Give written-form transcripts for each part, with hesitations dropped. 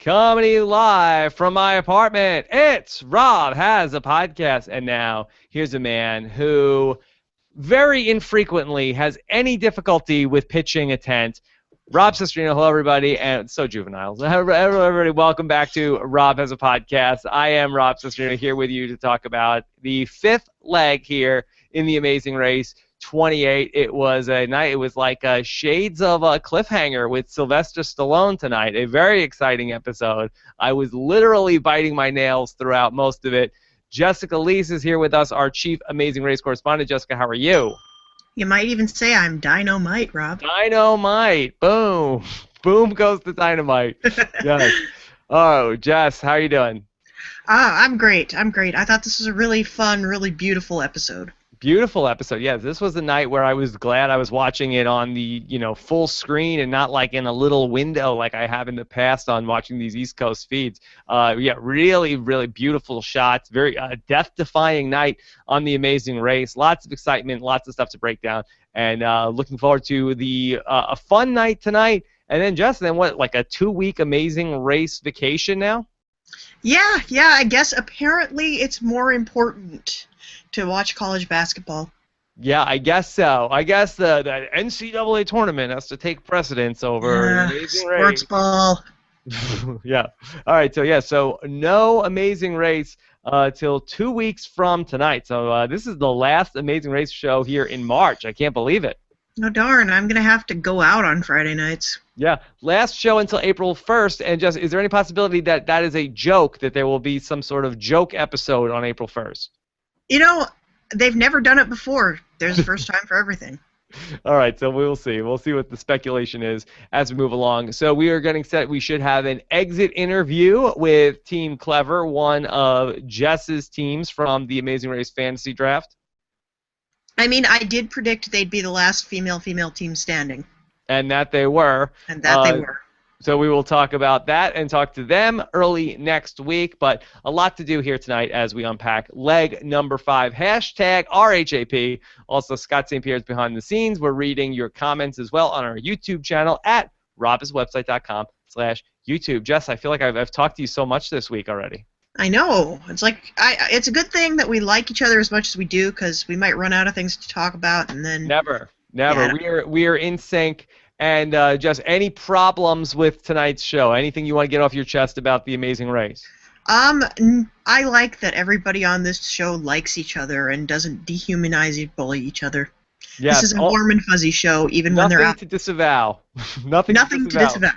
Comedy live from my apartment. It's Rob Has a Podcast. And now here's a man who very infrequently has any difficulty with pitching a tent. Rob Cesternino, hello everybody, and it's so juvenile. Everybody, welcome back to Rob Has a Podcast. I am Rob Cesternino here with you to talk about the fifth leg here in the Amazing Race 28. It was a night, it was like shades of a cliffhanger with Sylvester Stallone tonight. A very exciting episode. I was literally biting my nails throughout most of it. Jessica Liese is here with us, our chief Amazing Race correspondent. Jessica, how are you? You might even say I'm dynamite, Rob. Dynamite. Boom. Boom goes the dynamite. Yes. Oh, Jess, how are you doing? I'm great. I thought this was a really fun, really beautiful episode. Beautiful episode. Yeah, this was a night where I was glad I was watching it on the, full screen and not like in a little window like I have in the past on watching these East Coast feeds. Yeah, really, really beautiful shots. Very death-defying night on the Amazing Race. Lots of excitement, lots of stuff to break down, and looking forward to the a fun night tonight. And then just then, what, like a 2-week Amazing Race vacation now? Yeah. I guess apparently it's more important to watch college basketball. Yeah, I guess so. I guess the NCAA tournament has to take precedence over Amazing Race. Sports ball. Yeah. All right. So no Amazing Race till 2 weeks from tonight. So this is the last Amazing Race show here in March. I can't believe it. Oh, darn. I'm going to have to go out on Friday nights. Yeah. Last show until April 1st. And just, is there any possibility that that is a joke, that there will be some sort of joke episode on April 1st? They've never done it before. There's a first time for everything. All right, so we'll see. We'll see what the speculation is as we move along. So we are getting set. We should have an exit interview with Team Clever, one of Jess's teams from the Amazing Race Fantasy Draft. I mean, I did predict they'd be the last female team standing. And that they were. They were. So we will talk about that and talk to them early next week. But a lot to do here tonight as we unpack leg number 5, hashtag RHAP. Also, Scott St. Pierre's behind the scenes. We're reading your comments as well on our YouTube channel at robiswebsite.com/YouTube. Jess, I feel like I've talked to you so much this week already. I know. It's like it's a good thing that we like each other as much as we do, because we might run out of things to talk about, and then never. Yeah. We are in sync. And just any problems with tonight's show? Anything you want to get off your chest about the Amazing Race? I like that everybody on this show likes each other and doesn't dehumanize or bully each other. Yes, this is a warm and fuzzy show, even when they're out. Nothing to disavow. Nothing to disavow.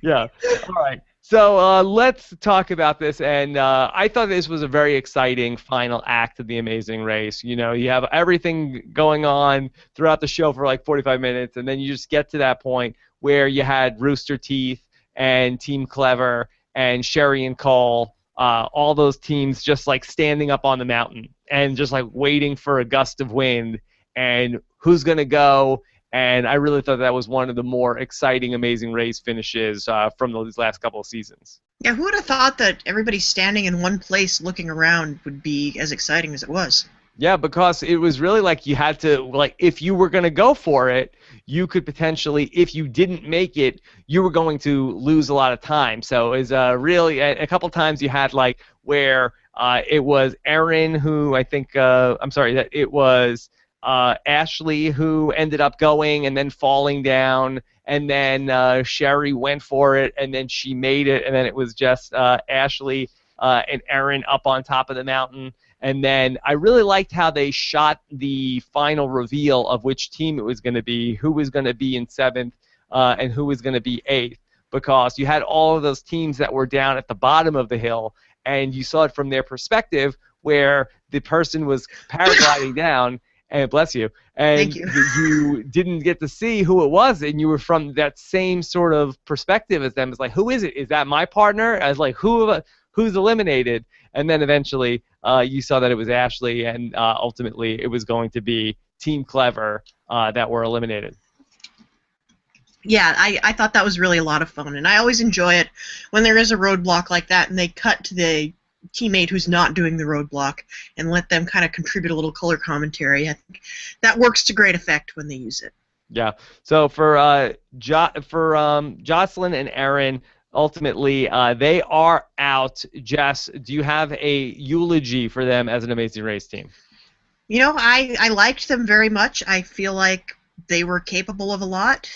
Yeah. All right. So let's talk about this, and I thought this was a very exciting final act of the Amazing Race. You have everything going on throughout the show for like 45 minutes, and then you just get to that point where you had Rooster Teeth and Team Clever and Sheri and Cole, all those teams just like standing up on the mountain and just like waiting for a gust of wind and who's going to go. And I really thought that was one of the more exciting Amazing Race finishes from those last couple of seasons. Yeah, who would have thought that everybody standing in one place looking around would be as exciting as it was? Yeah, because it was really like you had to, like, if you were going to go for it, you could potentially, if you didn't make it, you were going to lose a lot of time. So it was really, a couple times you had, like, where it was Erin who I think, that it was Ashley who ended up going and then falling down, and then Sheri went for it, and then she made it, and then it was just Ashley and Erin up on top of the mountain. And then I really liked how they shot the final reveal of which team it was going to be, who was going to be in 7th, and who was going to be 8th, because you had all of those teams that were down at the bottom of the hill, and you saw it from their perspective where the person was paragliding down, and bless you, and Thank you. You didn't get to see who it was, and you were from that same sort of perspective as them. It's like, who is it? Is that my partner? I was like, who's eliminated? And then eventually you saw that it was Ashley, and ultimately it was going to be Team Clever that were eliminated. Yeah, I thought that was really a lot of fun, and I always enjoy it when there is a roadblock like that and they cut to the teammate who's not doing the roadblock and let them kind of contribute a little color commentary. I think that works to great effect when they use it. Yeah. So for Jocelyn and Erin, ultimately, they are out. Jess, do you have a eulogy for them as an Amazing Race team? You know, I liked them very much. I feel like they were capable of a lot.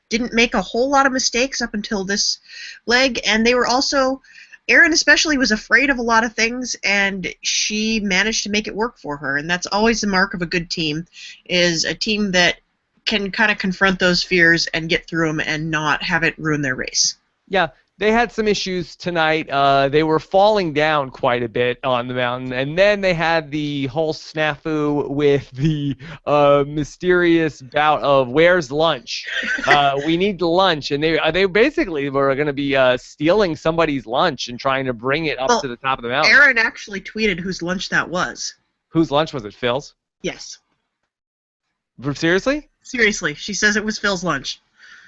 Didn't make a whole lot of mistakes up until this leg, and they were also, Erin especially was afraid of a lot of things, and she managed to make it work for her, and that's always the mark of a good team, is a team that can kind of confront those fears and get through them and not have it ruin their race. Yeah, they had some issues tonight. They were falling down quite a bit on the mountain, and then they had the whole snafu with the mysterious bout of "Where's lunch? We need lunch," and they basically were going to be stealing somebody's lunch and trying to bring it up to the top of the mountain. Erin actually tweeted whose lunch that was. Whose lunch was it? Phil's? Yes. Seriously? Seriously, she says it was Phil's lunch.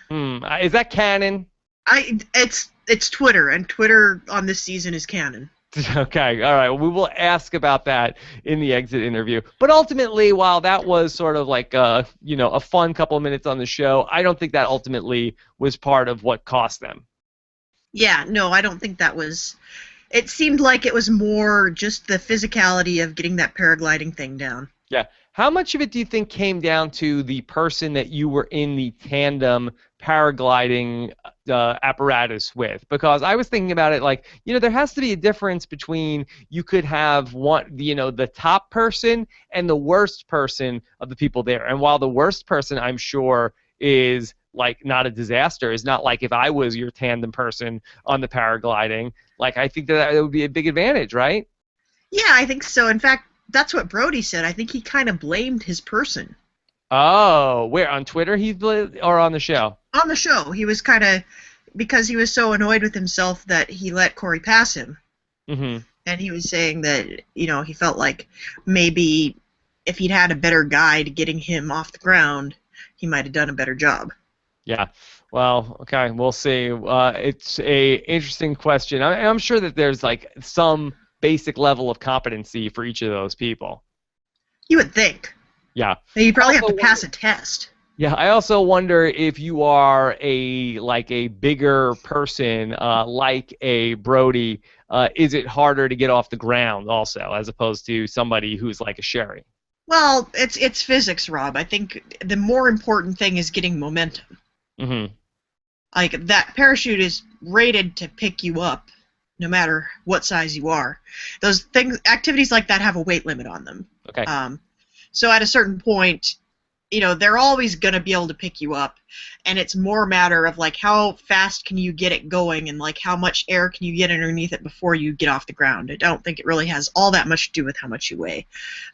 Is that canon? It's Twitter, and Twitter on this season is canon. Okay, all right. Well, we will ask about that in the exit interview. But ultimately, while that was sort of like a fun couple of minutes on the show, I don't think that ultimately was part of what cost them. Yeah, no, I don't think that was. It seemed like it was more just the physicality of getting that paragliding thing down. Yeah. How much of it do you think came down to the person that you were in the tandem paragliding apparatus with? Because I was thinking about it like, there has to be a difference between you could have the top person and the worst person of the people there. And while the worst person, I'm sure, is like not a disaster, is not like if I was your tandem person on the paragliding, like I think that would be a big advantage, right? Yeah, I think so. In fact, that's what Brody said. I think he kind of blamed his person. Oh, where? On Twitter or on the show? On the show. He was kind of, because he was so annoyed with himself that he let Corey pass him. Mm-hmm. And he was saying that, he felt like maybe if he'd had a better guide getting him off the ground, he might have done a better job. Yeah. Well, okay, we'll see. It's a interesting question. I'm sure that there's like some basic level of competency for each of those people. You would think. Yeah. You probably have to pass a test. Yeah, I also wonder if you are a bigger person, like a Brody, is it harder to get off the ground also, as opposed to somebody who's like a Sheri? Well, it's physics, Rob. I think the more important thing is getting momentum. Mm-hmm. Like, that parachute is rated to pick you up, no matter what size you are. Those activities like that have a weight limit on them. Okay. So at a certain point, they're always going to be able to pick you up, and it's more a matter of like how fast can you get it going, and like how much air can you get underneath it before you get off the ground. I don't think it really has all that much to do with how much you weigh.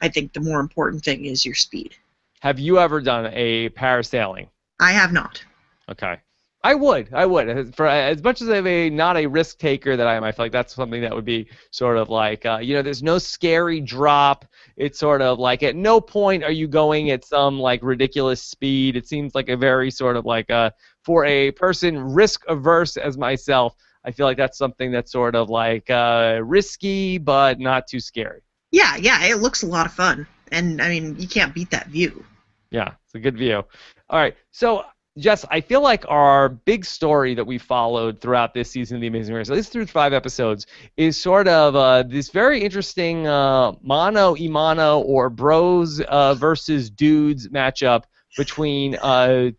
I think the more important thing is your speed. Have you ever done a parasailing? I have not. Okay. I would. For as much as I'm not a risk taker that I am, I feel like that's something that would be sort of like, there's no scary drop. It's sort of like at no point are you going at some like ridiculous speed. It seems like a very sort of like for a person risk averse as myself, I feel like that's something that's sort of like risky but not too scary. Yeah, it looks a lot of fun, and I mean you can't beat that view. Yeah, it's a good view. All right, so Jess, I feel like our big story that we followed throughout this season of The Amazing Race, at least through 5 episodes, is sort of this very interesting mano-a-mano or bros versus dudes matchup between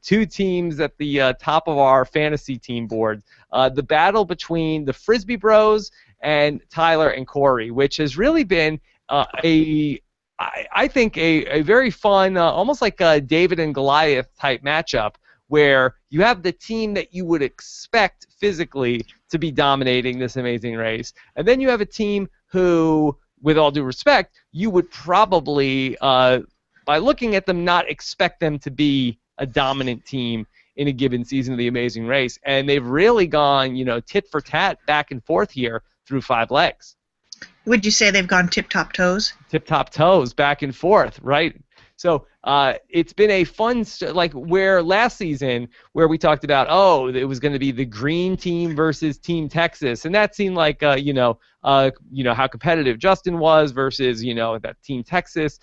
two teams at the top of our fantasy team board. The battle between the Frisbee Bros and Tyler and Corey, which has really been I think a very fun, almost like a David and Goliath type matchup, where you have the team that you would expect physically to be dominating this amazing race, and then you have a team who, with all due respect, you would probably, by looking at them, not expect them to be a dominant team in a given season of the Amazing Race, and they've really gone, tit for tat, back and forth here through 5 legs. Would you say they've gone tip-top toes? Tip-top toes, back and forth, right? So it's been a fun, like where last season, where we talked about, it was going to be the green team versus Team Texas, and that seemed like, how competitive Justin was versus, that Team Texas.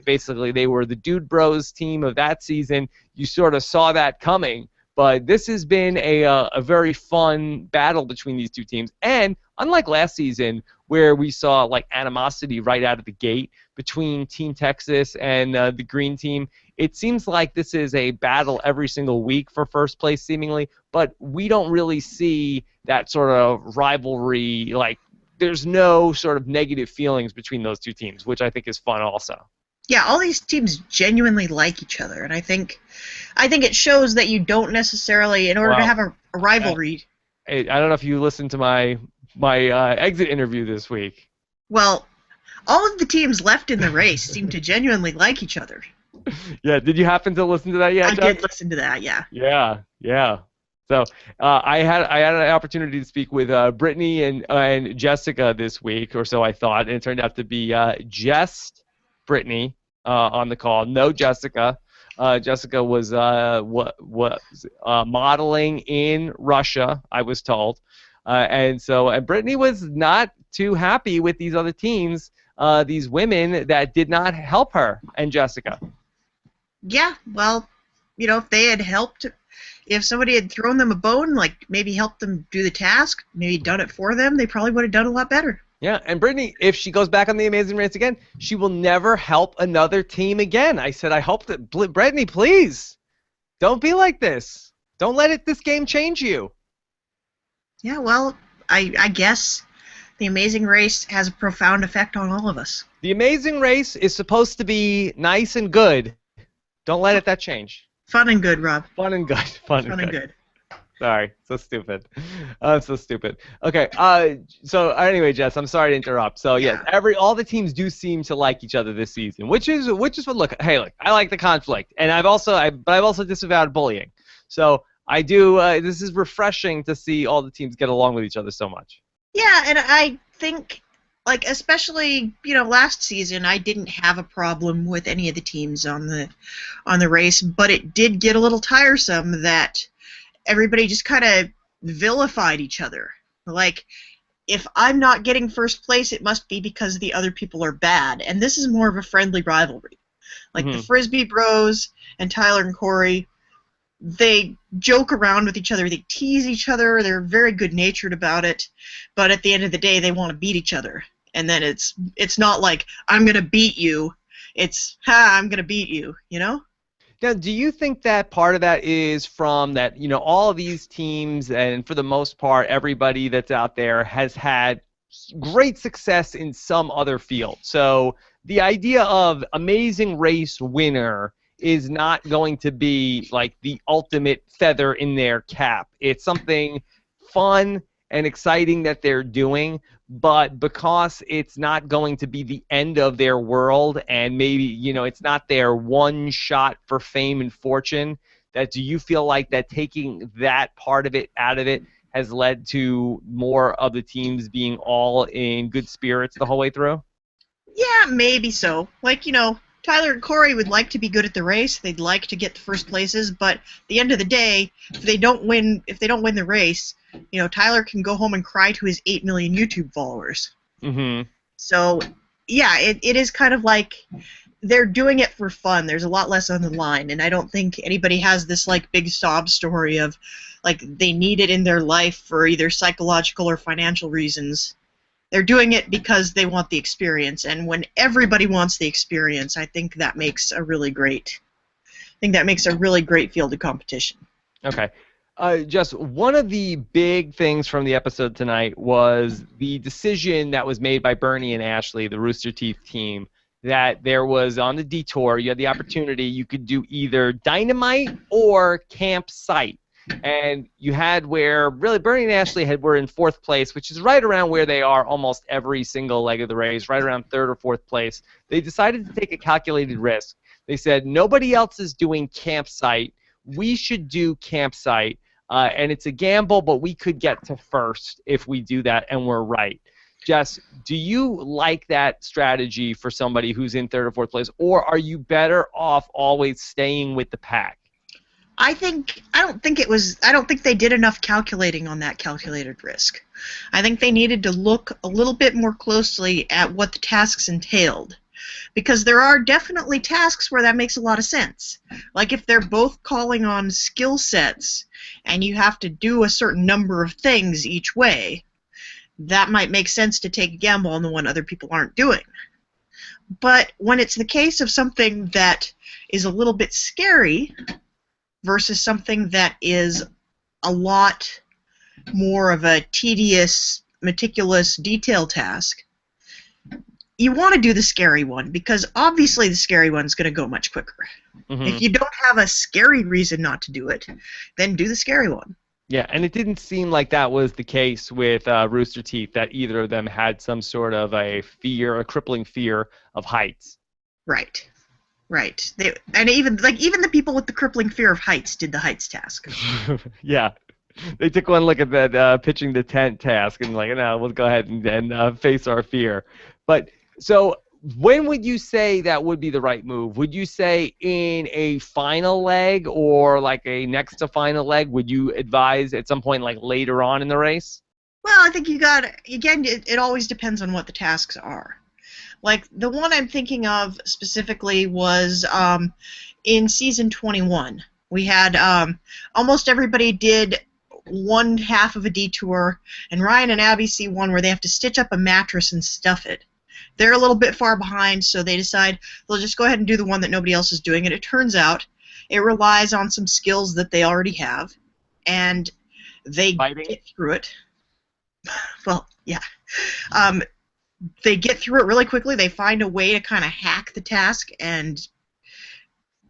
Basically, they were the Dude Bros team of that season. You sort of saw that coming, But this has been a very fun battle between these two teams. And unlike last season, where we saw like animosity right out of the gate between Team Texas and the Green Team, it seems like this is a battle every single week for first place, seemingly. But we don't really see that sort of rivalry. Like, there's no sort of negative feelings between those two teams, which I think is fun also. Yeah, all these teams genuinely like each other, and I think it shows that you don't necessarily, in order to have a rivalry. I don't know if you listened to my exit interview this week. Well, all of the teams left in the race seem to genuinely like each other. Yeah, did you happen to listen to that yet, I Jeff? did listen to that, yeah. Yeah. So I had an opportunity to speak with Brittany and Jessica this week, or so I thought, and it turned out to be just Brittany on the call. No Jessica. Jessica was modeling in Russia, I was told, and Brittany was not too happy with these other teams, these women that did not help her and Jessica. Yeah, well, if they had helped, if somebody had thrown them a bone, like maybe helped them do the task, maybe done it for them, they probably would have done a lot better. Yeah, and Brittany, if she goes back on the Amazing Race again, she will never help another team again. I said, I hope that Brittany, please, don't be like this. Don't let this game change you. Yeah, well, I guess the Amazing Race has a profound effect on all of us. The Amazing Race is supposed to be nice and good. Don't let that change. Fun and good, Rob. Fun and good. Fun and good. Sorry, so stupid. So stupid. Okay. So anyway, Jess, I'm sorry to interrupt. So yes, all the teams do seem to like each other this season, which is what. Look, I like the conflict, and I've also disavowed bullying. So I do. This is refreshing to see all the teams get along with each other so much. Yeah, and I think, like, especially last season, I didn't have a problem with any of the teams on the race, but it did get a little tiresome that everybody just kind of vilified each other. Like, if I'm not getting first place, it must be because the other people are bad. And this is more of a friendly rivalry. Like, the Frisbee Bros and Tyler and Corey, they joke around with each other. They tease each other. They're very good-natured about it. But at the end of the day, they want to beat each other. And then it's not like, I'm going to beat you. It's, I'm going to beat you, Now, do you think that part of that is from that, all of these teams, and for the most part, everybody that's out there has had great success in some other field? So the idea of Amazing Race winner is not going to be like the ultimate feather in their cap. It's something fun and exciting that they're doing, but because it's not going to be the end of their world, and maybe it's not their one shot for fame and fortune, that do you feel like that taking that part of it out of it has led to more of the teams being all in good spirits the whole way through? Yeah, maybe so. Like, Tyler and Corey would like to be good at the race. They'd like to get the first places, but at the end of the day, if they don't win the race, Tyler can go home and cry to his 8 million YouTube followers. Mm-hmm. So, yeah, it is kind of like they're doing it for fun. There's a lot less on the line, and I don't think anybody has this like big sob story of like they need it in their life for either psychological or financial reasons. They're doing it because they want the experience, and when everybody wants the experience, I think that makes a really great field of competition. Okay. Just one of the big things from the episode tonight was the decision that was made by Bernie and Ashley, the Rooster Teeth team, that there was on the detour, you had the opportunity, you could do either Dynamite or Campsite. And you had where really Bernie and Ashley were in 4th place, which is right around where they are almost every single leg of the race, right around 3rd or 4th place. They decided to take a calculated risk. They said, nobody else is doing Campsite. We should do Campsite. And it's a gamble, but we could get to first if we do that, and we're right. Jess, do you like that strategy for somebody who's in 3rd or 4th place, or are you better off always staying with the pack? I don't think they did enough calculating on that calculated risk. I think they needed to look a little bit more closely at what the tasks entailed. because there are definitely tasks where that makes a lot of sense. Like if they're both calling on skill sets and you have to do a certain number of things each way, that might make sense to take a gamble on the one other people aren't doing. But when it's the case of something that is a little bit scary versus something that is a lot more of a tedious, meticulous detail task, you want to do the scary one, because obviously the scary one's going to go much quicker. If you don't have a scary reason not to do it, then do the scary one. Yeah, and it didn't seem like that was the case with Rooster Teeth, that either of them had some sort of a crippling fear of heights. Right. And even the people with the crippling fear of heights did the heights task. Yeah. They took one look at that pitching the tent task and like, no, we'll go ahead and face our fear. But so when would you say that would be the right move? Would you say in a final leg or like a next to final leg? Would you advise at some point like later on in the race? Well, I think it always depends on what the tasks are. Like the one I'm thinking of specifically was in season 21. We had almost everybody did one half of a detour, and Ryan and Abby see one where they have to stitch up a mattress and stuff it. They're a little bit far behind, so they decide they'll just go ahead and do the one that nobody else is doing, and it turns out it relies on some skills that they already have, and they get through it. Well, yeah. They get through it really quickly. They find a way to kind of hack the task, and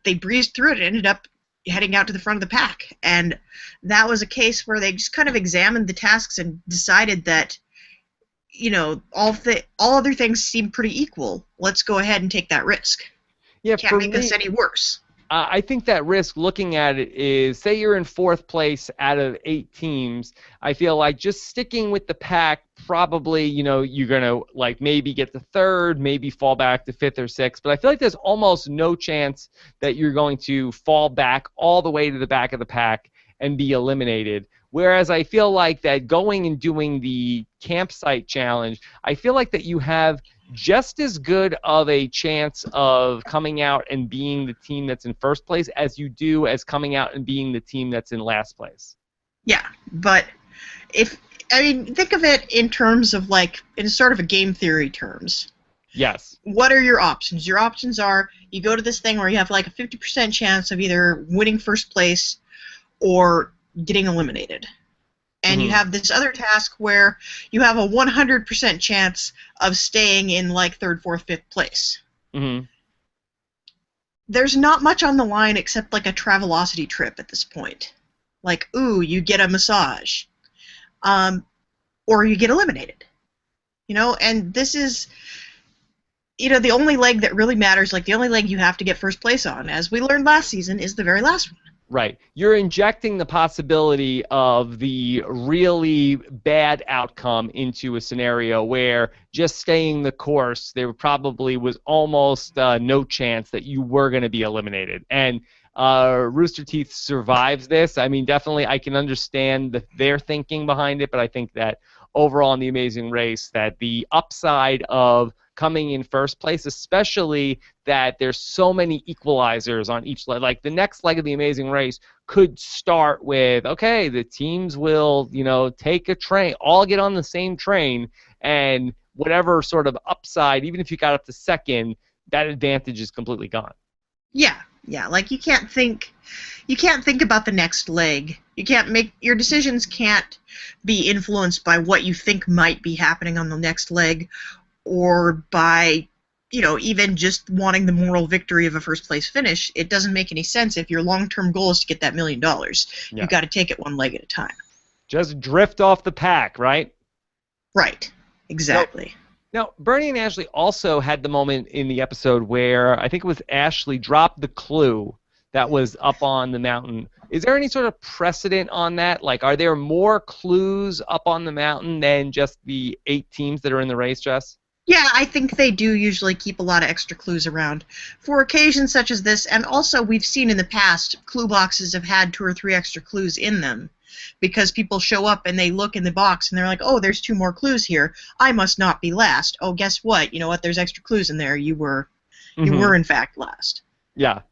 they breezed through it and ended up heading out to the front of the pack. And that was a case where they just kind of examined the tasks and decided that, you know, all other things seem pretty equal. Let's go ahead and take that risk. Yeah, Can't make us any worse. I think that risk, looking at it, is, say you're in 4th place out of 8 teams, I feel like just sticking with the pack, probably, you know, you're going to like maybe get to 3rd, maybe fall back to 5th or 6th, but I feel like there's almost no chance that you're going to fall back all the way to the back of the pack and be eliminated. Whereas I feel like that going and doing the campsite challenge, I feel like that you have just as good of a chance of coming out and being the team that's in 1st place as you do as coming out and being the team that's in last place. Yeah, but think of it in terms of like, in sort of a game theory terms. Yes. What are your options? Your options are you go to this thing where you have like a 50% chance of either winning 1st place or getting eliminated. And you have this other task where you have a 100% chance of staying in like 3rd, 4th, 5th place. There's not much on the line except like a Travelocity trip at this point. Like, ooh, you get a massage. Or you get eliminated. You know, and this is, you know, the only leg that really matters, like the only leg you have to get 1st place on, as we learned last season, is the very last one. Right. You're injecting the possibility of the really bad outcome into a scenario where just staying the course, there probably was almost no chance that you were going to be eliminated. And Rooster Teeth survives this. I mean, definitely I can understand their thinking behind it, but I think that overall in The Amazing Race, that the upside of coming in 1st place, especially that there's so many equalizers on each leg. Like the next leg of The Amazing Race could start with, okay, the teams will, you know, take a train, all get on the same train, and whatever sort of upside, even if you got up to 2nd, that advantage is completely gone. Yeah, like you can't think about the next leg. You can't make, your decisions can't be influenced by what you think might be happening on the next leg, or by, you know, even just wanting the moral victory of a 1st place finish. It doesn't make any sense if your long-term goal is to get that $1 million. Yeah. You've got to take it one leg at a time. Just drift off the pack, right? Right, exactly. Now, Bernie and Ashley also had the moment in the episode where I think it was Ashley dropped the clue that was up on the mountain. Is there any sort of precedent on that? Like, are there more clues up on the mountain than just the 8 teams that are in the race, Jess? Yeah, I think they do usually keep a lot of extra clues around for occasions such as this, and also we've seen in the past clue boxes have had 2 or 3 extra clues in them. because people show up and they look in the box and they're like, oh, there's 2 more clues here. I must not be last. Oh, guess what? You know what? There's extra clues in there. You were in fact last. Yeah.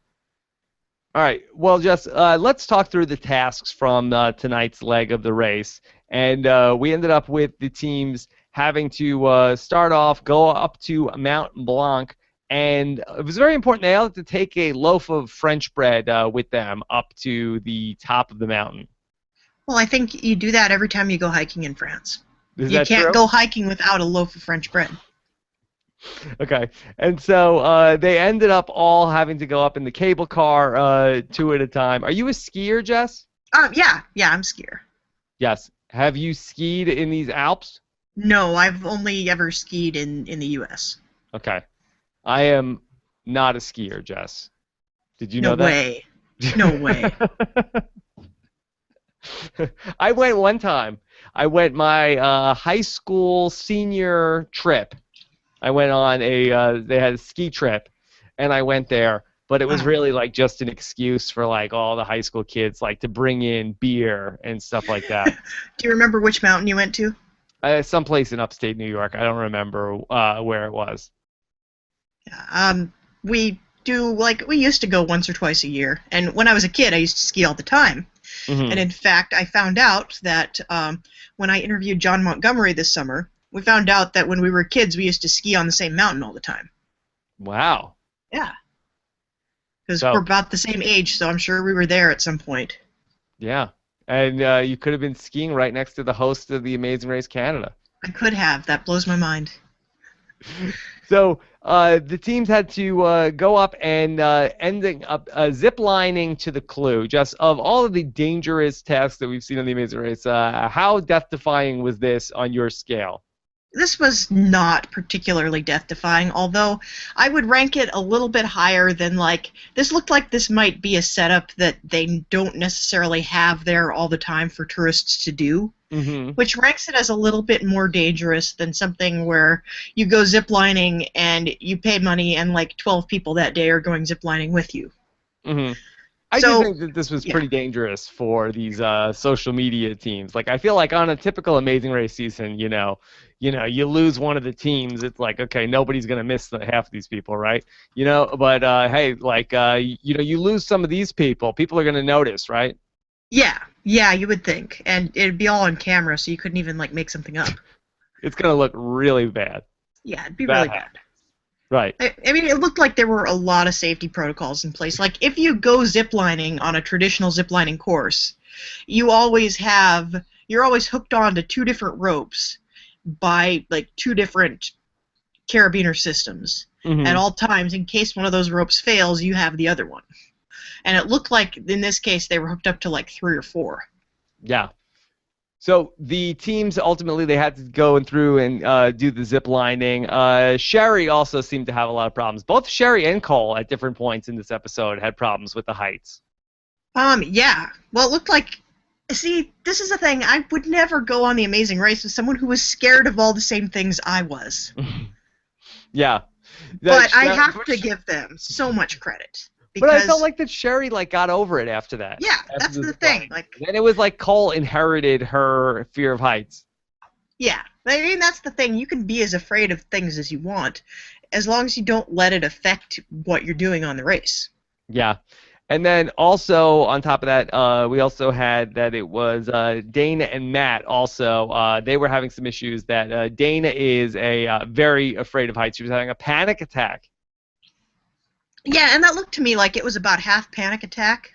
All right. Well, Jess, let's talk through the tasks from tonight's leg of the race. And we ended up with the teams having to start off, go up to Mount Blanc, and it was very important. They had to take a loaf of French bread with them up to the top of the mountain. Well, I think you do that every time you go hiking in France. Is you that can't true? go hiking without a loaf of French bread. Okay. And so they ended up all having to go up in the cable car 2 at a time. Are you a skier, Jess? Yeah, I'm a skier. Yes. Have you skied in these Alps? No, I've only ever skied in the U.S. Okay. I am not a skier, Jess. Did you know No that? way. No way. I went one time. I went my high school senior trip. I went on they had a ski trip, and I went there. But it was really like just an excuse for like all the high school kids like to bring in beer and stuff like that. Do you remember which mountain you went to? Someplace in upstate New York. I don't remember where it was. Yeah, we used to go once or twice a year, and when I was a kid, I used to ski all the time. Mm-hmm. And in fact, I found out that when I interviewed John Montgomery this summer, we found out that when we were kids, we used to ski on the same mountain all the time. Wow. Yeah. Because we're about the same age, so I'm sure we were there at some point. Yeah. And you could have been skiing right next to the host of the Amazing Race Canada. I could have. That blows my mind. So the teams had to go up and ending up zip lining to the clue. Just of all of the dangerous tasks that we've seen on the Amazing Race, how death-defying was this on your scale? This was not particularly death-defying, although I would rank it a little bit higher than, this looked like this might be a setup that they don't necessarily have there all the time for tourists to do, which ranks it as a little bit more dangerous than something where you go ziplining and you pay money and 12 people that day are going ziplining with you. I do think that this was pretty dangerous for these social media teams. Like, I feel like on a typical Amazing Race season, you lose one of the teams, it's like, okay, nobody's gonna miss half of these people, right? But hey, you lose some of these people are gonna notice, right? Yeah, you would think, and it'd be all on camera, so you couldn't even make something up. It's gonna look really bad. Yeah, it'd be really bad. Right. I mean, it looked like there were a lot of safety protocols in place. Like, if you go ziplining on a traditional ziplining course, you're always hooked on to 2 different ropes by, 2 different carabiner systems at all times. In case one of those ropes fails, you have the other one. And it looked like, in this case, they were hooked up to, 3 or 4. Yeah. So the teams, ultimately, they had to go through and do the zip lining. Sheri also seemed to have a lot of problems. Both Sheri and Cole, at different points in this episode, had problems with the heights. Yeah. Well, it looked like... See, this is the thing. I would never go on the Amazing Race with someone who was scared of all the same things I was. Yeah. But I have to give them so much credit. But I felt like that Sheri got over it after that. Yeah, that's the thing. And it was like Cole inherited her fear of heights. Yeah, I mean, that's the thing. You can be as afraid of things as you want, as long as you don't let it affect what you're doing on the race. Yeah. And then also, on top of that, we also had that it was Dana and Matt also. They were having some issues that Dana is very afraid of heights. She was having a panic attack. Yeah, and that looked to me like it was about half panic attack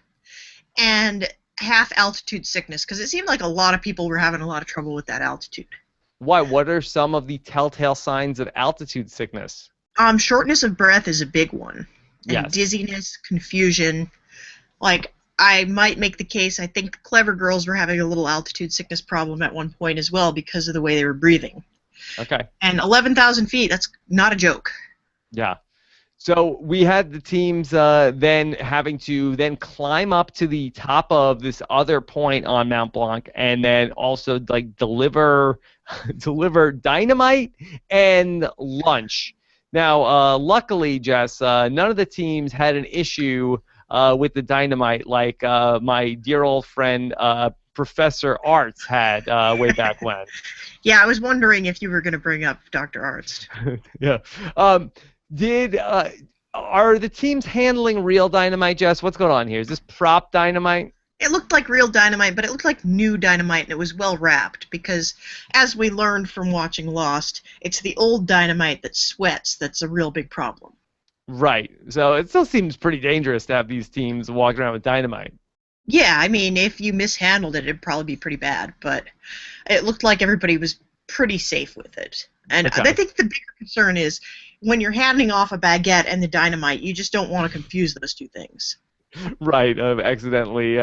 and half altitude sickness, because it seemed like a lot of people were having a lot of trouble with that altitude. Why? What are some of the telltale signs of altitude sickness? Shortness of breath is a big one. And yes. Dizziness, confusion. I might make the case, I think the Clever Girls were having a little altitude sickness problem at one point as well because of the way they were breathing. Okay. And 11,000 feet, that's not a joke. Yeah. So we had the teams then having to then climb up to the top of this other point on Mount Blanc, and then also deliver dynamite and lunch. Now, luckily, Jess, none of the teams had an issue with the dynamite, like my dear old friend Professor Arts had way back when. Yeah, I was wondering if you were going to bring up Dr. Arzt. Yeah. Did are the teams handling real dynamite, Jess? What's going on here? Is this prop dynamite? It looked like real dynamite, but it looked like new dynamite, and it was well wrapped because, as we learned from watching Lost, it's the old dynamite that sweats that's a real big problem. Right. So it still seems pretty dangerous to have these teams walking around with dynamite. Yeah, I mean, if you mishandled it, it'd probably be pretty bad, but it looked like everybody was pretty safe with it. And Okay. I think the bigger concern is when you're handing off a baguette and the dynamite, you just don't want to confuse those two things. Right. Accidentally,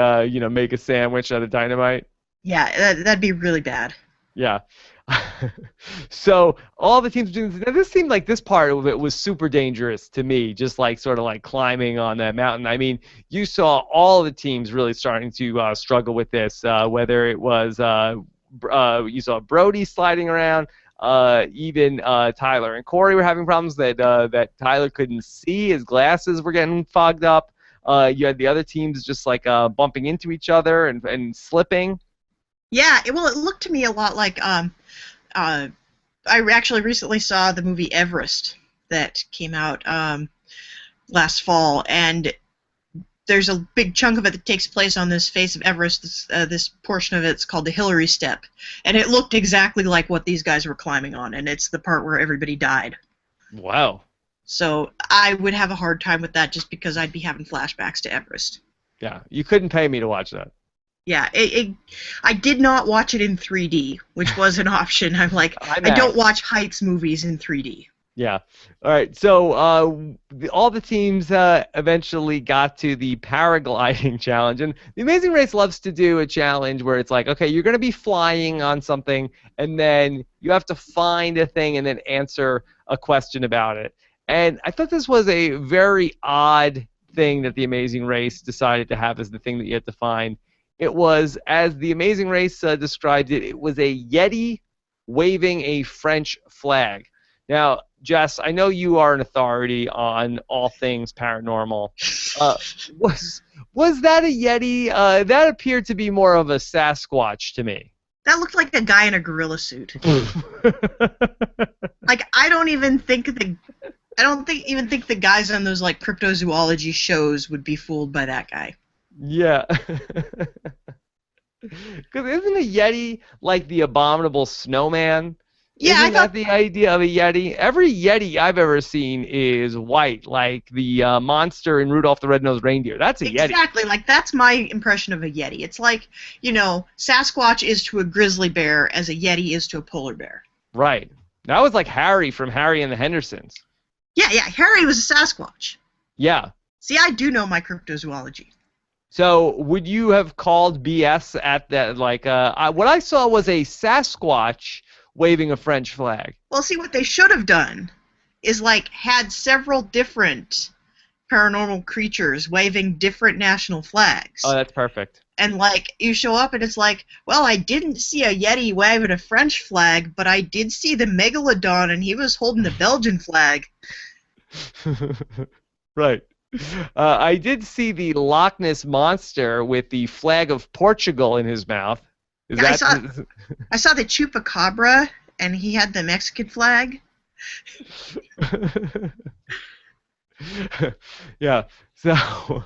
make a sandwich out of dynamite. Yeah, that'd be really bad. Yeah. So all the teams doing this seemed like this part of it was super dangerous to me, just like sort of like climbing on that mountain. I mean, you saw all the teams really starting to struggle with this, whether it was you saw Brody sliding around, even Tyler and Corey were having problems that Tyler couldn't see. His glasses were getting fogged up. You had the other teams just like bumping into each other and slipping. Yeah, it looked to me a lot like I actually recently saw the movie Everest that came out last fall, and there's a big chunk of it that takes place on this face of Everest. This portion of it's called the Hillary Step, and it looked exactly like what these guys were climbing on, and it's the part where everybody died. Wow. So I would have a hard time with that just because I'd be having flashbacks to Everest. Yeah, you couldn't pay me to watch that. Yeah, I did not watch it in 3D, which was an option. I'm like, I don't watch heights movies in 3D. Yeah. All right. So all the teams eventually got to the paragliding challenge, and the Amazing Race loves to do a challenge where it's like, okay, you're going to be flying on something, and then you have to find a thing and then answer a question about it. And I thought this was a very odd thing that the Amazing Race decided to have as the thing that you had to find. It was, as the Amazing Race described it, it was a Yeti waving a French flag. Now, Jess, I know you are an authority on all things paranormal. Was that a Yeti? That appeared to be more of a Sasquatch to me. That looked like a guy in a gorilla suit. Like I don't even think the guys on those like cryptozoology shows would be fooled by that guy. Yeah. Because isn't a Yeti like the abominable snowman? Yeah, Isn't that the idea of a Yeti? Every Yeti I've ever seen is white, like the monster in Rudolph the Red-Nosed Reindeer. That's a Yeti. Exactly, like that's my impression of a Yeti. It's like, Sasquatch is to a grizzly bear as a Yeti is to a polar bear. Right. That was like Harry from Harry and the Hendersons. Yeah, Harry was a Sasquatch. Yeah. See, I do know my cryptozoology. So would you have called BS at that? Like, what I saw was a Sasquatch waving a French flag. Well, see, what they should have done is, like, had several different paranormal creatures waving different national flags. Oh, that's perfect. And, like, you show up and it's like, well, I didn't see a Yeti waving a French flag, but I did see the Megalodon and he was holding the Belgian flag. Right. I did see the Loch Ness Monster with the flag of Portugal in his mouth. I saw the Chupacabra, and he had the Mexican flag. Yeah, so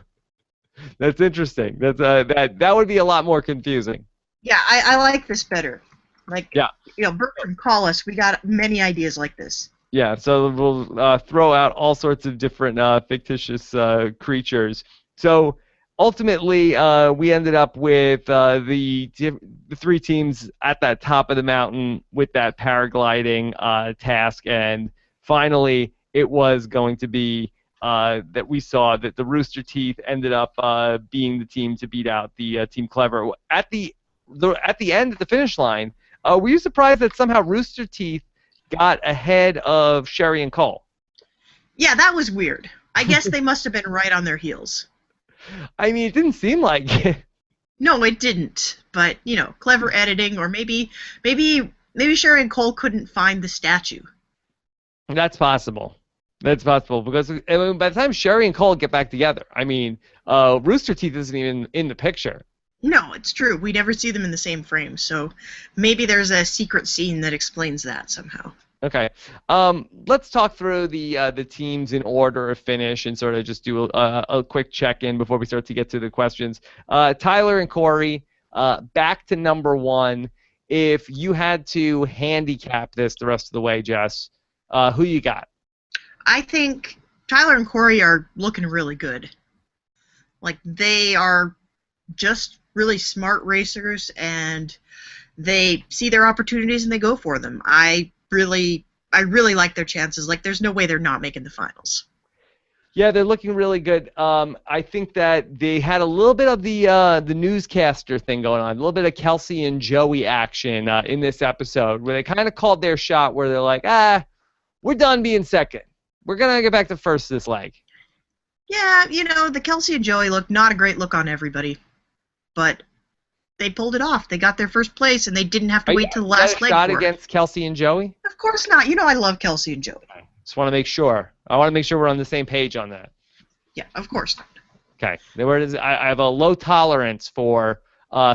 that's interesting. That's that would be a lot more confusing. Yeah, I like this better. Like, yeah. Bertram, call us. We got many ideas like this. Yeah, so we'll throw out all sorts of different fictitious creatures. So ultimately, we ended up with the three teams at that top of the mountain with that paragliding task, and finally, it was going to be that we saw that the Rooster Teeth ended up being the team to beat out the Team Clever at the end, at the finish line. Were you surprised that somehow Rooster Teeth got ahead of Sheri and Cole? Yeah, that was weird. I guess they must have been right on their heels. I mean, it didn't seem like it. No, it didn't. But, clever editing, or maybe Sheri and Cole couldn't find the statue. That's possible. That's possible, because by the time Sheri and Cole get back together, I mean, Rooster Teeth isn't even in the picture. No, it's true. We never see them in the same frame, so maybe there's a secret scene that explains that somehow. Okay. Let's talk through the teams in order of finish and sort of just do a quick check-in before we start to get to the questions. Tyler and Corey, back to number one. If you had to handicap this the rest of the way, Jess, who you got? I think Tyler and Corey are looking really good. Like, they are just really smart racers, and they see their opportunities and they go for them. I really like their chances. Like, there's no way they're not making the finals. Yeah, they're looking really good. I think that they had a little bit of the newscaster thing going on, a little bit of Kelsey and Joey action in this episode, where they kind of called their shot, where they're like, we're done being second. We're gonna get back to first this leg. Yeah, the Kelsey and Joey look, not a great look on everybody, but they pulled it off. They got their first place, and they didn't have to wait till the last leg shot for against Kelsey and Joey? Of course not. I love Kelsey and Joey. Just want to make sure. I want to make sure we're on the same page on that. Yeah, of course not. Okay. I have a low tolerance for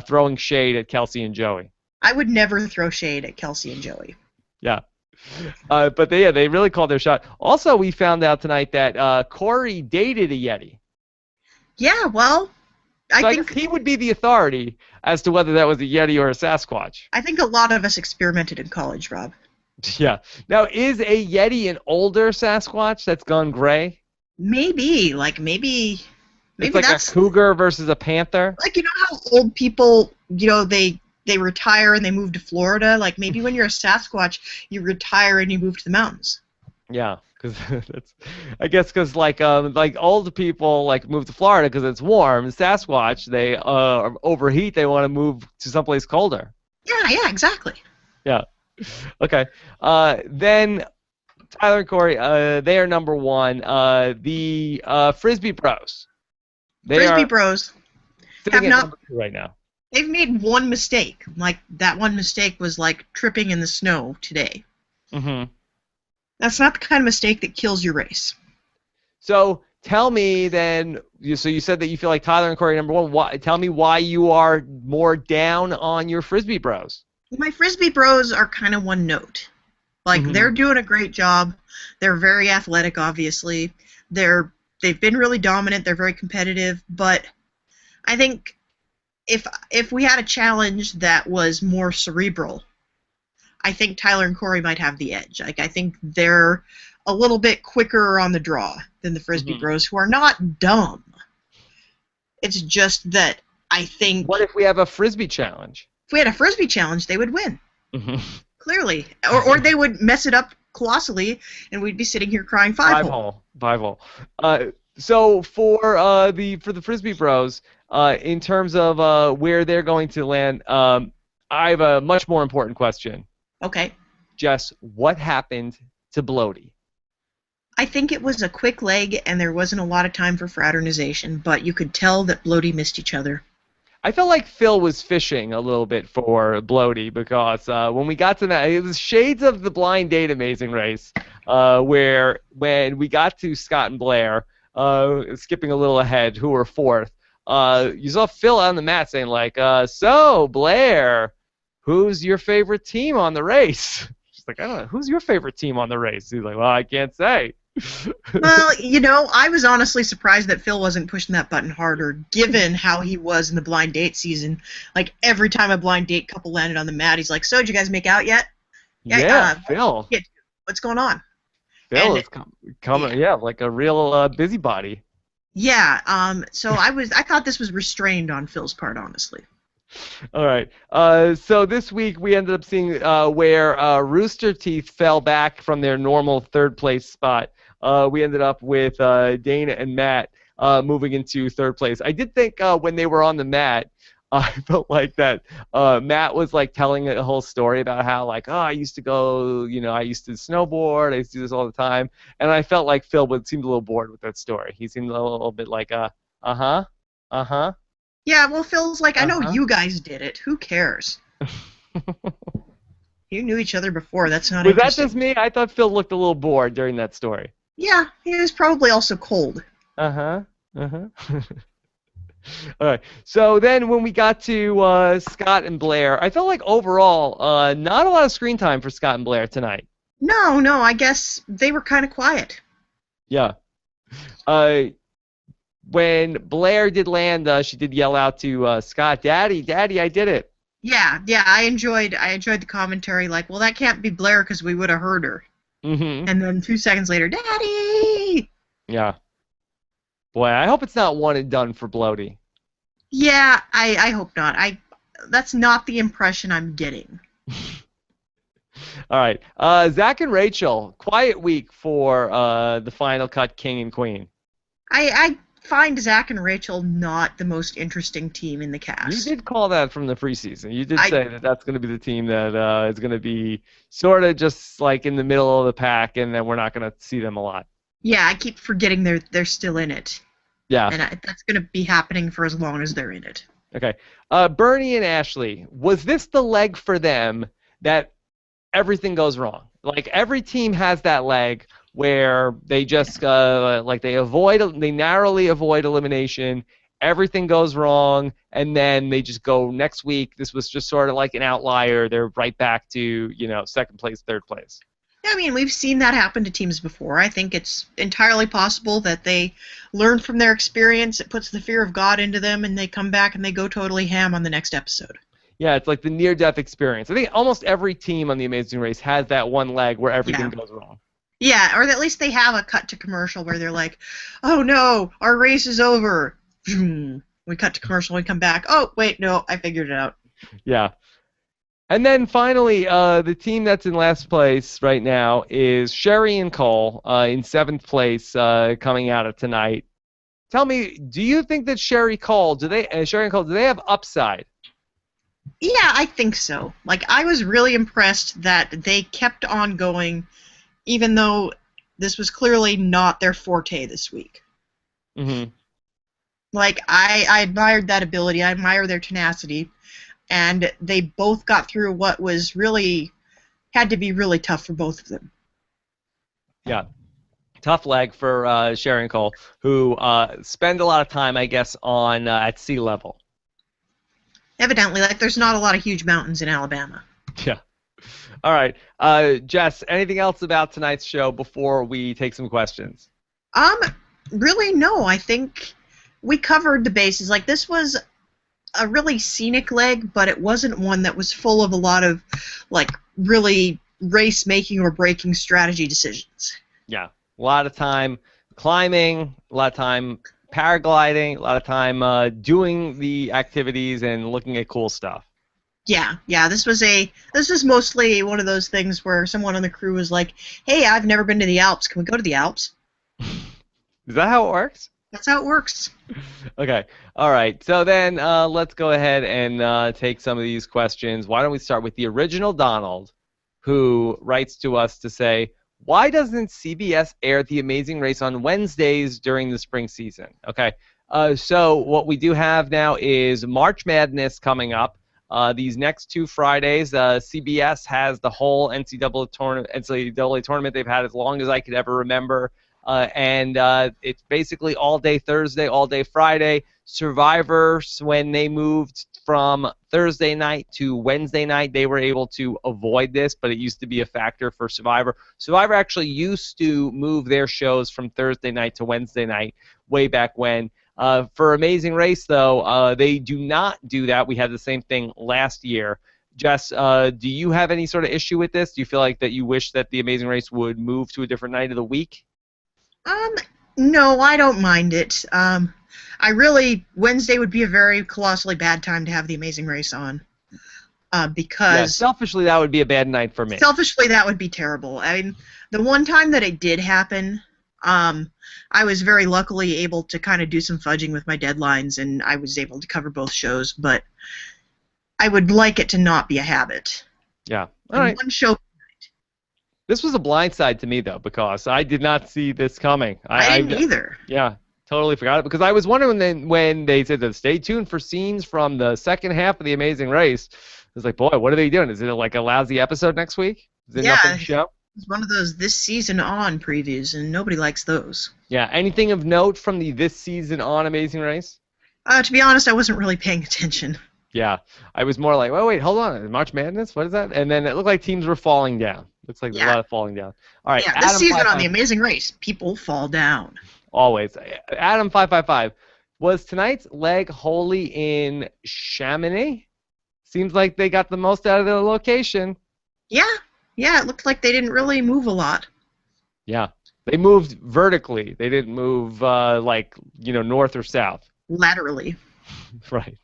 throwing shade at Kelsey and Joey. I would never throw shade at Kelsey and Joey. Yeah. But they really called their shot. Also, we found out tonight that Corey dated a Yeti. Yeah, well, I think guess he would be the authority as to whether that was a Yeti or a Sasquatch. I think a lot of us experimented in college, Rob. Yeah. Now, is a Yeti an older Sasquatch that's gone gray? Maybe it's like that's a cougar versus a panther. Like, how old people, they retire and they move to Florida. Like, maybe when you're a Sasquatch, you retire and you move to the mountains. Yeah, because because like old people like move to Florida because it's warm. Sasquatch, they overheat. They want to move to someplace colder. Yeah, exactly. Yeah. Okay. Then Tyler and Corey, they are number one. The Frisbee Bros. Frisbee Bros have not number two right now. They've made one mistake. Like, that one mistake was like tripping in the snow today. Mm-hmm. That's not the kind of mistake that kills your race. So tell me then. So you said that you feel like Tyler and Corey are number one. Tell me why you are more down on your Frisbee Bros. My Frisbee Bros are kind of one note. Like, they're doing a great job. They're very athletic, obviously. They've been really dominant. They're very competitive. But I think if we had a challenge that was more cerebral, I think Tyler and Corey might have the edge. Like, I think they're a little bit quicker on the draw than the Frisbee Bros, who are not dumb. It's just that I think... What if we have a Frisbee challenge? If we had a Frisbee challenge, they would win. Clearly. Or they would mess it up colossally, and we'd be sitting here crying five-hole. Five-hole. So for the Frisbee Bros, in terms of where they're going to land, I have a much more important question. Okay. Jess, what happened to Bloaty? I think it was a quick leg, and there wasn't a lot of time for fraternization, but you could tell that Bloaty missed each other. I felt like Phil was fishing a little bit for Bloaty because when we got to that, it was shades of the blind date Amazing Race, where when we got to Scott and Blair, skipping a little ahead, who were fourth, you saw Phil on the mat saying like, so Blair, who's your favorite team on the race? She's like, I don't know, who's your favorite team on the race? He's like, well, I can't say. Well, I was honestly surprised that Phil wasn't pushing that button harder, given how he was in the blind date season. Like, every time a blind date couple landed on the mat, he's like, so, did you guys make out yet? Yeah, Phil. Yeah, what's going on? Phil is coming, like a real busybody. Yeah, so I thought this was restrained on Phil's part, honestly. All right. So this week we ended up seeing where Rooster Teeth fell back from their normal third place spot. We ended up with Dana and Matt moving into third place. I did think when they were on the mat, I felt like that Matt was like telling a whole story about how like, oh, I used to go, I used to snowboard, I used to do this all the time, and I felt like Phil seemed a little bored with that story. He seemed a little bit like, uh-huh. Yeah, well, Phil's like, I know you guys did it. Who cares? You knew each other before. That's not interesting. Was that just me? I thought Phil looked a little bored during that story. Yeah, he was probably also cold. All right. So then when we got to Scott and Blair, I felt like overall, not a lot of screen time for Scott and Blair tonight. No, no, I guess they were kind of quiet. Yeah. Uh, when Blair did land, she did yell out to Scott, "Daddy, Daddy, I did it." Yeah, yeah, I enjoyed the commentary. Like, well, that can't be Blair because we would have heard her. Mm-hmm. And then 2 seconds later, Daddy. Yeah. Boy, I hope it's not one and done for Bloaty. Yeah, I hope not. That's not the impression I'm getting. All right. Zach and Rachel, quiet week for the Final Cut King and Queen. I find Zach and Rachel not the most interesting team in the You cast. did call that from the preseason. You did say that that's going to be the team that is going to be sort of just like in the middle of the pack, and then we're not going to see them a lot. Yeah, I keep forgetting they're still in it. Yeah. And that's going to be happening for as long as they're in it. Okay. Bernie and Ashley, was this the leg for them that everything goes wrong? Like every team has that leg where they just they narrowly avoid elimination. Everything goes wrong, and then they just go next week. This was just sort of like an outlier. They're right back to second place, third place. Yeah, I mean, we've seen that happen to teams before. I think it's entirely possible that they learn from their experience. It puts the fear of God into them, and they come back and they go totally ham on the next episode. Yeah, it's like the near-death experience. I think almost every team on The Amazing Race has that one leg where everything goes wrong. Yeah, or at least they have a cut to commercial where they're like, oh no, our race is over. We cut to commercial, we come back. Oh, wait, no, I figured it out. Yeah. And then finally, the team that's in last place right now is Sheri and Cole in 7th place coming out of tonight. Tell me, do you think that Sheri and Cole, do they have upside? Yeah, I think so. Like, I was really impressed that they kept on going, even though this was clearly not their forte this week. Mm-hmm. Like, I admired that ability. I admire their tenacity. And they both got through what was really, had to be really tough for both of them. Yeah. Tough leg for Sheri and Cole, who spend a lot of time, I guess, on at sea level. Evidently, like, there's not a lot of huge mountains in Alabama. Yeah. All right. Jess, anything else about tonight's show before we take some questions? Really, no. I think we covered the bases. Like, this was a really scenic leg, but it wasn't one that was full of a lot of, like, really race-making or breaking strategy decisions. Yeah. A lot of time climbing, a lot of time paragliding, a lot of time doing the activities and looking at cool stuff. Yeah. This was mostly one of those things where someone on the crew was like, "Hey, I've never been to the Alps. Can we go to the Alps?" Is that how it works? That's how it works. Okay. All right. So then let's go ahead and take some of these questions. Why don't we start with the original Donald, who writes to us to say, why doesn't CBS air The Amazing Race on Wednesdays during the spring season? Okay. So what we do have now is March Madness coming up. These next 2 Fridays, CBS has the whole NCAA tournament they've had as long as I could ever remember. And it's basically all day Thursday, all day Friday. Survivors, when they moved from Thursday night to Wednesday night, they were able to avoid this, but it used to be a factor for Survivor. Survivor actually used to move their shows from Thursday night to Wednesday night way back when. For Amazing Race, though, they do not do that. We had the same thing last year. Jess, do you have any sort of issue with this? Do you feel like that you wish that The Amazing Race would move to a different night of the week? No, I don't mind it. Wednesday would be a very colossally bad time to have The Amazing Race on. Because... Yeah, selfishly, that would be a bad night for me. Selfishly, that would be terrible. I mean, the one time that it did happen, I was very luckily able to kind of do some fudging with my deadlines, and I was able to cover both shows, but I would like it to not be a habit. Yeah. All right. One show. This was a blindside to me, though, because I did not see this coming. I didn't either. Yeah, totally forgot it, because I was wondering when they said that stay tuned for scenes from the second half of The Amazing Race. I was like, boy, what are they doing? Is it like a lousy episode next week? Is it nothing to show? It's one of those this season on previews, and nobody likes those. Yeah. Anything of note from the this season on Amazing Race? To be honest, I wasn't really paying attention. Yeah, I was more like, oh wait, hold on, March Madness, what is that? And then it looked like teams were falling down. Looks like a Yeah, lot of falling down. All right, yeah. This Adam season five on The five Amazing Race, people fall down. always. Adam 555. Was tonight's leg wholly in Chamonix? Seems like they got the most out of their location. Yeah, yeah. It looked like they didn't really move a lot. Yeah, they moved vertically. They didn't move like north or south. Laterally. Right.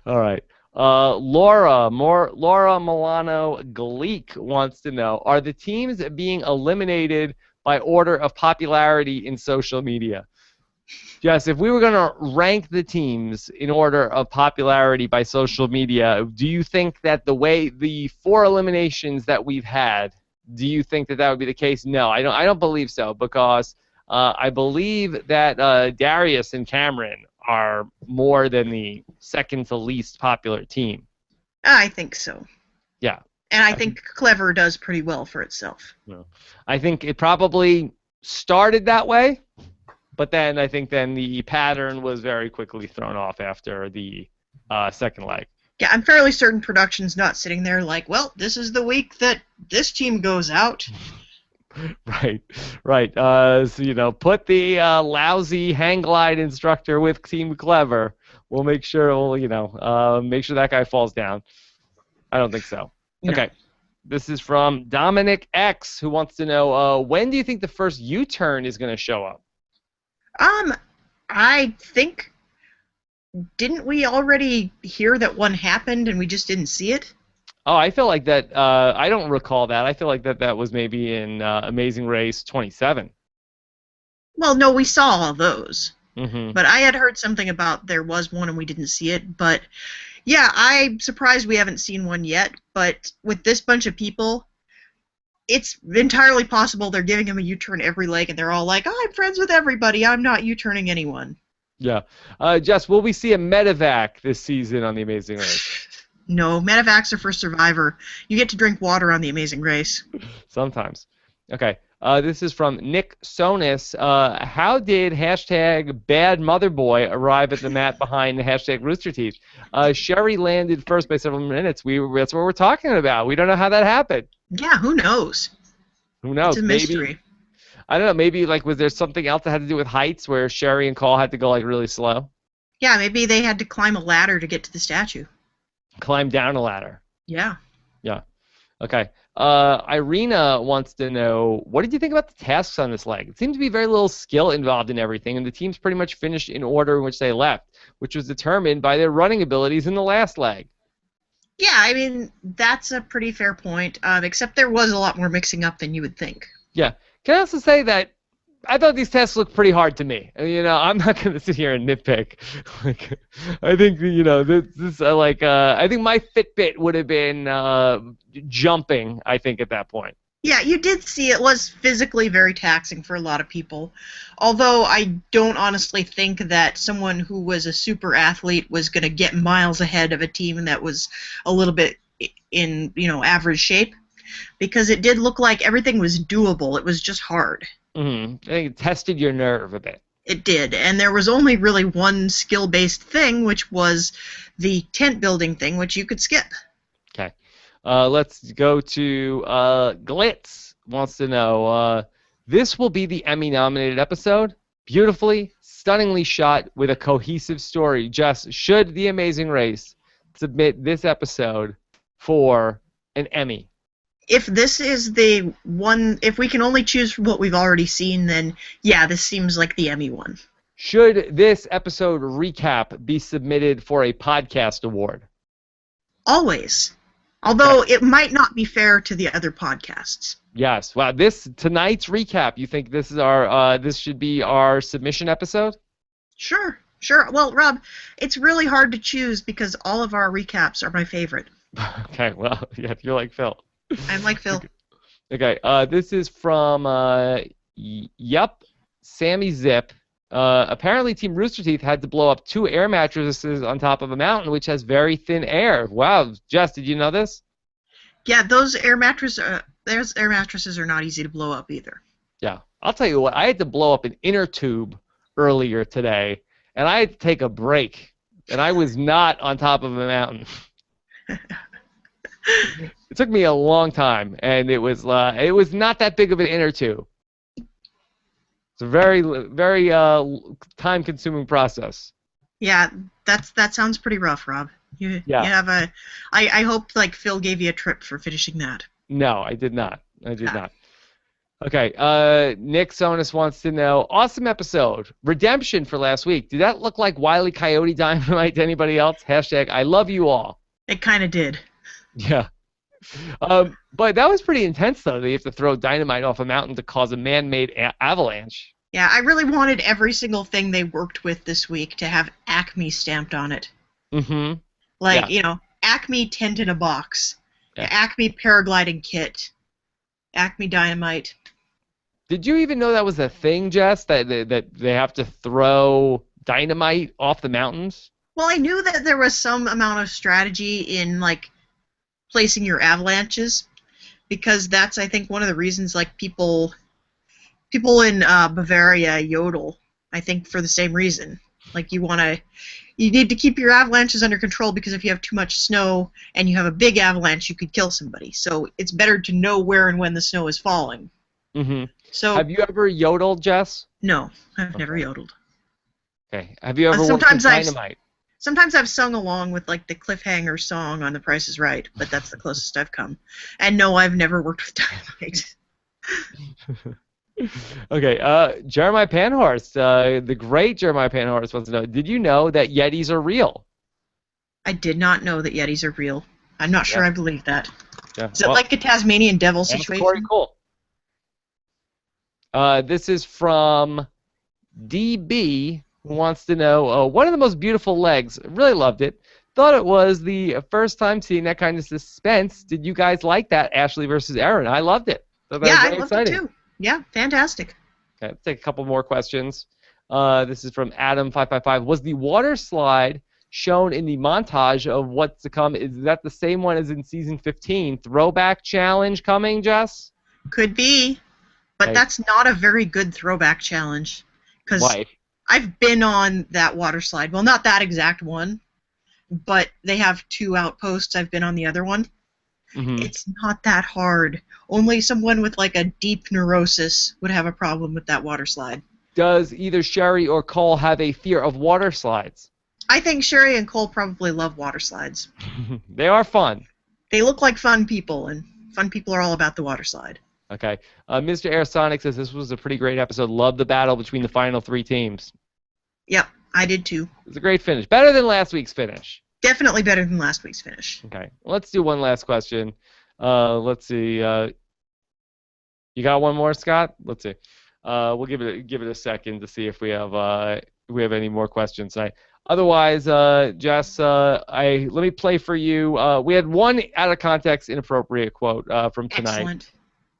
All right. Laura Milano Gleek wants to know: are the teams being eliminated by order of popularity in social media? Jess, if we were going to rank the teams in order of popularity by social media, do you think that the 4 eliminations that we've had, do you think that would be the case? No, I don't believe so, because I believe that Darius and Cameron are more than the second to least popular team. I think so. Yeah. And I think Clever does pretty well for itself. I think it probably started that way, but then I think the pattern was very quickly thrown off after the second leg. Yeah, I'm fairly certain production's not sitting there like, well, this is the week that this team goes out. Right. So, put the lousy hang glide instructor with Team Clever. We'll make sure make sure that guy falls down. I don't think so. No. Okay. This is from Dominic X, who wants to know, when do you think the first U-turn is going to show up? I think, didn't we already hear that one happened and we just didn't see it? Oh, I feel like that. I don't recall that. I feel like that was maybe in Amazing Race 27. Well, no, we saw all those. Mm-hmm. But I had heard something about there was one and we didn't see it. But yeah, I'm surprised we haven't seen one yet. But with this bunch of people, it's entirely possible they're giving him a U-turn every leg, and they're all like, oh, I'm friends with everybody. I'm not U-turning anyone. Yeah. Jess, will we see a medevac this season on The Amazing Race? No, medevacs are for Survivor. You get to drink water on The Amazing Race. Sometimes. Okay. This is from Nick Sonis. How did #BadMotherBoy arrive at the mat behind the #RoosterTeeth? Sheri landed first by several minutes. That's what we're talking about. We don't know how that happened. Yeah, who knows? Who knows? It's a mystery. Maybe, I don't know. Maybe was there something else that had to do with heights where Sheri and Cole had to go really slow? Yeah, maybe they had to climb a ladder to get to the statue. Climb down a ladder. Yeah. Yeah. Okay. Irina wants to know, what did you think about the tasks on this leg? It seemed to be very little skill involved in everything, and the teams pretty much finished in order in which they left, which was determined by their running abilities in the last leg. Yeah, I mean, that's a pretty fair point, except there was a lot more mixing up than you would think. Yeah. Can I also say that I thought these tests looked pretty hard to me. I'm not going to sit here and nitpick. I think I think my Fitbit would have been jumping. I think at that point. Yeah, you did see it was physically very taxing for a lot of people. Although I don't honestly think that someone who was a super athlete was going to get miles ahead of a team that was a little bit in average shape, because it did look like everything was doable. It was just hard. Mm-hmm. I think it tested your nerve a bit. It did, and there was only really one skill-based thing, which was the tent building thing, which you could skip. Okay. Let's go to Glitz wants to know, this will be the Emmy-nominated episode. Beautifully, stunningly shot with a cohesive story. Jess, should The Amazing Race submit this episode for an Emmy? If this is the one, if we can only choose from what we've already seen, then yeah, this seems like the Emmy one. Should this episode recap be submitted for a podcast award? Always. Although it might not be fair to the other podcasts. Yes. Wow. Tonight's recap, you think this is this should be our submission episode? Sure. Well, Rob, it's really hard to choose because all of our recaps are my favorite. Okay. Well, yeah, you're like Phil. I'm like Phil. Okay. This is from Sammy Zip. Apparently, Team Rooster Teeth had to blow up 2 air mattresses on top of a mountain, which has very thin air. Wow, Jess, did you know this? Yeah, those air mattresses are not easy to blow up either. Yeah, I'll tell you what. I had to blow up an inner tube earlier today, and I had to take a break, and I was not on top of a mountain. It took me a long time, and it was not that big of an inner tube. It's a very, very time-consuming process. Yeah, that sounds pretty rough, Rob. You have a. I hope like Phil gave you a trip for finishing that. No, I did not. Not. Okay. Nick Sonis wants to know, awesome episode. Redemption for last week. Did that look like Wile E. Coyote Dynamite to anybody else? # I love you all. It kind of did. Yeah. But that was pretty intense, though. They have to throw dynamite off a mountain to cause a man-made avalanche. Yeah, I really wanted every single thing they worked with this week to have Acme stamped on it. Mm-hmm. Like, Acme tent in a box. Yeah. Acme paragliding kit. Acme dynamite. Did you even know that was a thing, Jess, that they have to throw dynamite off the mountains? Well, I knew that there was some amount of strategy in, like, placing your avalanches, because that's, I think, one of the reasons, like, people in Bavaria yodel, I think, for the same reason. Like, you need to keep your avalanches under control, because if you have too much snow and you have a big avalanche, you could kill somebody. So it's better to know where and when the snow is falling. Mm-hmm. So have you ever yodeled, Jess? No, I've never yodeled. Okay. Have you ever worked with dynamite? Sometimes I've sung along with, like, the cliffhanger song on The Price is Right, but that's the closest I've come. And no, I've never worked with dynamite. Okay, Jeremiah Panhorst, the great Jeremiah Panhorst wants to know, did you know that Yetis are real? I did not know that Yetis are real. I'm not sure I believe that. Yeah. Is it like a Tasmanian devil situation? That's pretty cool. This is from DB, who wants to know, one of the most beautiful legs. Really loved it. Thought it was the first time seeing that kind of suspense. Did you guys like that, Ashley versus Aaron? I loved it. Yeah, I loved it too. Yeah, fantastic. Okay, let's take a couple more questions. This is from Adam555. Was the water slide shown in the montage of what's to come? Is that the same one as in season 15? Throwback challenge coming, Jess? Could be, but that's not a very good throwback challenge. Why? I've been on that water slide. Well, not that exact one, but they have 2 outposts. I've been on the other one. Mm-hmm. It's not that hard. Only someone with, like, a deep neurosis would have a problem with that water slide. Does either Sheri or Cole have a fear of water slides? I think Sheri and Cole probably love water slides. They are fun. They look like fun people, and fun people are all about the water slide. Okay. Mr. Aersonic says this was a pretty great episode. Love the battle between the final 3 teams. Yep, I did too. It was a great finish. Better than last week's finish. Definitely better than last week's finish. Okay. Let's do one last question. Let's see. You got one more, Scott? Let's see. We'll give it a second to see if we have any more questions tonight. Otherwise, Jess, let me play for you. We had one out of context inappropriate quote from tonight. Excellent.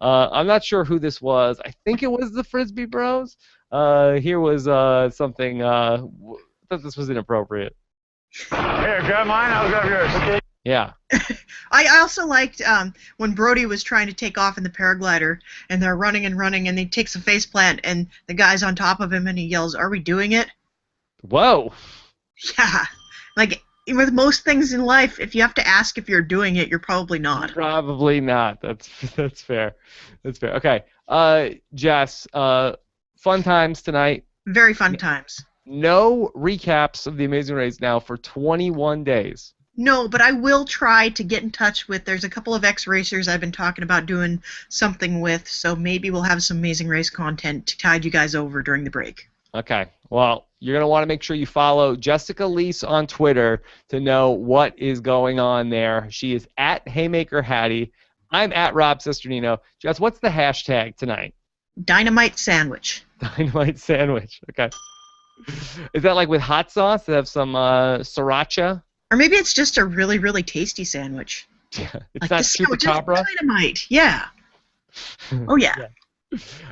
I'm not sure who this was. I think it was the Frisbee Bros. Here was something. I thought this was inappropriate. Here, grab mine. I'll grab yours. Okay. Yeah. I also liked when Brody was trying to take off in the paraglider, and they're running and running, and he takes a face plant, and the guy's on top of him, and he yells, "Are we doing it?" Whoa. Yeah. Like, with most things in life, if you have to ask if you're doing it, you're probably not. Probably not. That's fair. That's fair. Okay. Jess, fun times tonight. Very fun times. No recaps of The Amazing Race now for 21 days. No, but I will try to get in touch with, there's a couple of ex-racers I've been talking about doing something with, so maybe we'll have some Amazing Race content to tide you guys over during the break. Okay. Well, you're going to want to make sure you follow Jessica Liese on Twitter to know what is going on there. She is at Haymaker Hattie. I'm at Rob Cesternino. Jess, what's the hashtag tonight? Dynamite sandwich. Dynamite sandwich. Okay. Is that like with hot sauce? They have some sriracha? Or maybe it's just a really, really tasty sandwich. Yeah. It's like not the sandwich is chupacabra? dynamite. Yeah. Oh, yeah.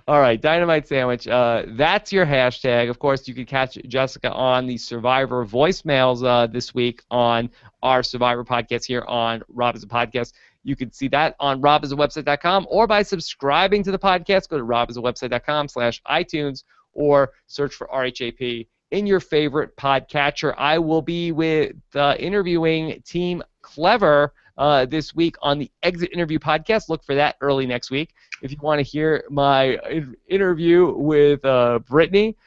All right, Dynamite Sandwich. That's your hashtag. Of course, you can catch Jessica on the Survivor voicemails this week on our Survivor podcast here on Rob is a Podcast. You can see that on robisawebsite.com or by subscribing to the podcast. Go to robisawebsite.com/iTunes or search for RHAP in your favorite podcatcher. I will be with interviewing Team Clever this week on the Exit Interview podcast. Look for that early next week. If you want to hear my interview with Brittany,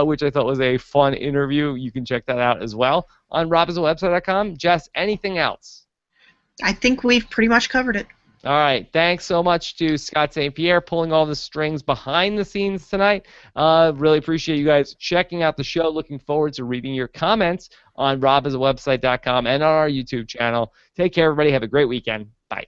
which I thought was a fun interview, you can check that out as well on robhasawebsite.com. Jess, anything else? I think we've pretty much covered it. All right. Thanks so much to Scott St. Pierre pulling all the strings behind the scenes tonight. Really appreciate you guys checking out the show. Looking forward to reading your comments on robhasawebsite.com and on our YouTube channel. Take care, everybody. Have a great weekend. Bye.